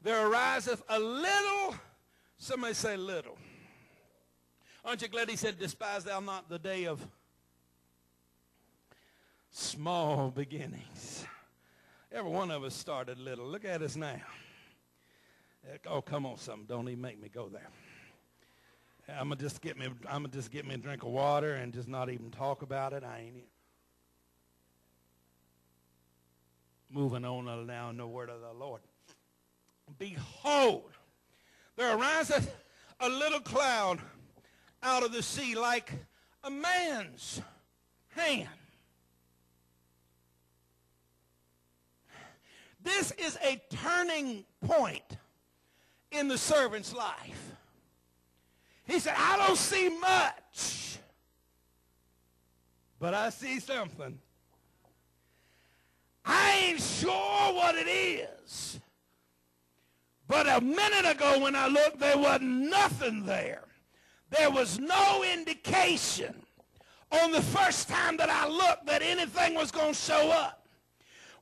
there ariseth a little, somebody say little. Aren't you glad he said, despise thou not the day of small beginnings. Every one of us started little. Look at us now. Oh, come on, something. Don't even make me go there. I'm gonna just get me a drink of water and just not even talk about it. I ain't moving on now in the word of the Lord. Behold, there ariseth a little cloud out of the sea like a man's hand. This is a turning point in the servant's life. He said, I don't see much, but I see something. I ain't sure what it is. But a minute ago when I looked, there wasn't nothing there. There was no indication on the first time that I looked that anything was going to show up.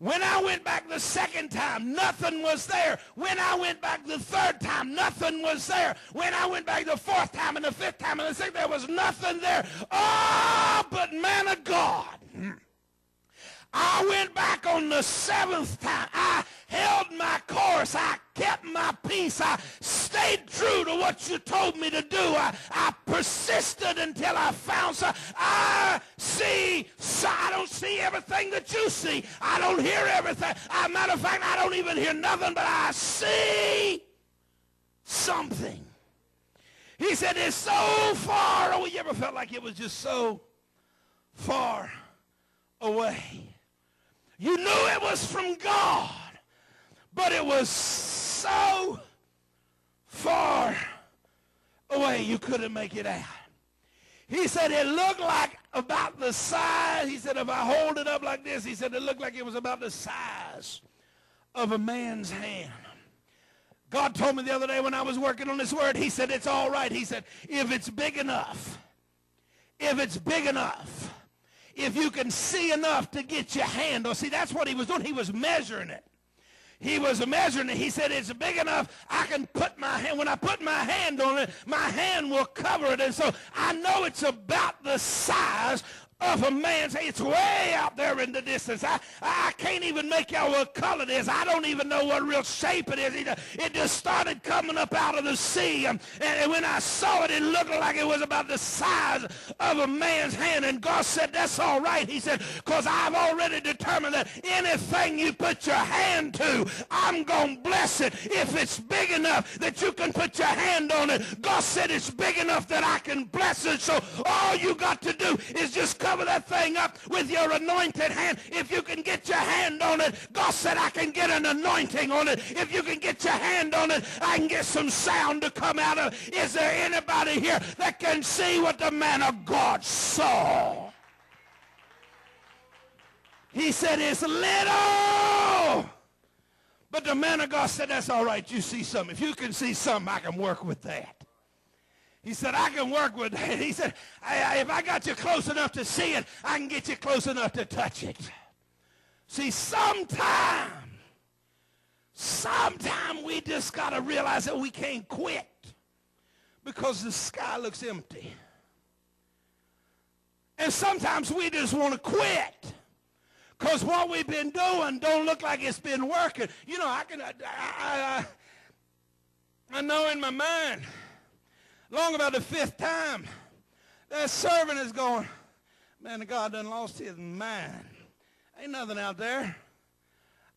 When I went back the second time, nothing was there. When I went back the third time, nothing was there. When I went back the fourth time and the fifth time and the sixth, there was nothing there. Oh, but man of God, I went back on the seventh time. I held my course. I kept my peace. I stayed true to what you told me to do. I persisted until I found some. I don't see everything that you see. I don't hear everything. As a matter of fact, I don't even hear nothing, but I see something. He said, it's so far away. You ever felt like it was just so far away? You knew it was from God, but it was so far away you couldn't make it out. He said it looked like about the size. He said if I hold it up like this, he said it looked like it was about the size of a man's hand. God told me the other day when I was working on this word, he said it's all right. He said if it's big enough, if you can see enough to get your hand on. See, that's what he was doing. He was measuring it. He was measuring it. He said, it's big enough, I can put my hand. When I put my hand on it, my hand will cover it. And so I know it's about the size of a man's hand. It's way out there in the distance. I can't even make out what color it is. I don't even know what real shape it is. It just started coming up out of the sea. And when I saw it, it looked like it was about the size of a man's hand. And God said, that's all right. He said, because I've already determined that anything you put your hand to, I'm going to bless it. If it's big enough that you can put your hand on it, God said it's big enough that I can bless it. So all you got to do is just cover that thing up with your anointed hand. If you can get your hand on it, God said I can get an anointing on it. If you can get your hand on it, I can get some sound to come out of it. Is there anybody here that can see what the man of God saw? He said it's little. But the man of God said, that's all right. You see something. If you can see something, I can work with that. He said, I can work with that. He said, if I got you close enough to see it, I can get you close enough to touch it. See, sometime we just got to realize that we can't quit because the sky looks empty. And sometimes we just want to quit because what we've been doing don't look like it's been working. You know, I know in my mind, long about the fifth time, that servant is going, man, God done lost his mind. Ain't nothing out there.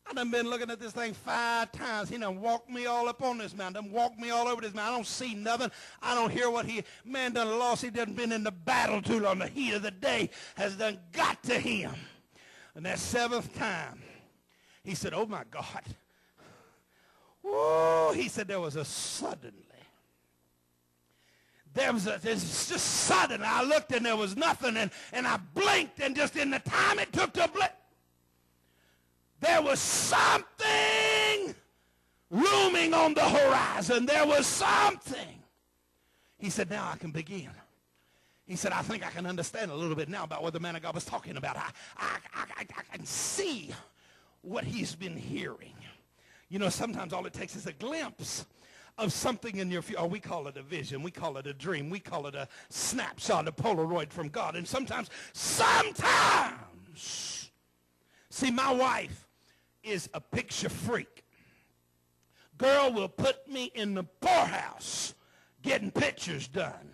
I done been looking at this thing 5 times. He done walked me all up on this mountain, done walked me all over this mountain. I don't see nothing. I don't hear what man done lost. He done been in the battle too long. The heat of the day has done got to him. And that 7th time, he said, oh my God. Whoa, he said there was a suddenly. It's just sudden. I looked and there was nothing, and I blinked, and just in the time it took to blink, there was something looming on the horizon. There was something. He said, now I can begin. He said, I think I can understand a little bit now about what the man of God was talking about. I can see what he's been hearing. You know, sometimes all it takes is a glimpse of something in your future. Oh, we call it a vision. We call it a dream. We call it a snapshot, a Polaroid from God. And sometimes, see, my wife is a picture freak. Girl will put me in the poorhouse getting pictures done.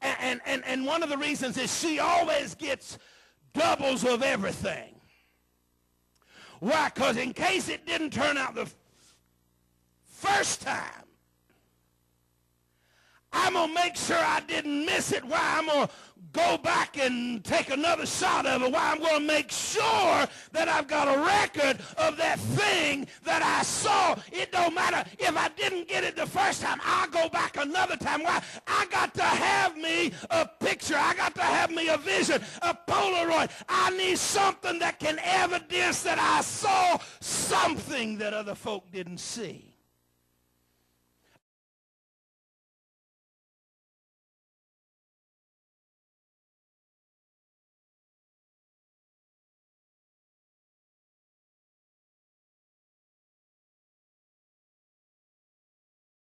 And one of the reasons is she always gets doubles of everything. Why? Because in case it didn't turn out the first time, I'm going to make sure I didn't miss it. Why? I'm going to go back and take another shot of it. Why? I'm going to make sure that I've got a record of that thing that I saw. It don't matter if I didn't get it the first time. I'll go back another time. Why? I got to have me a picture. I got to have me a vision, a Polaroid. I need something that can evidence that I saw something that other folk didn't see.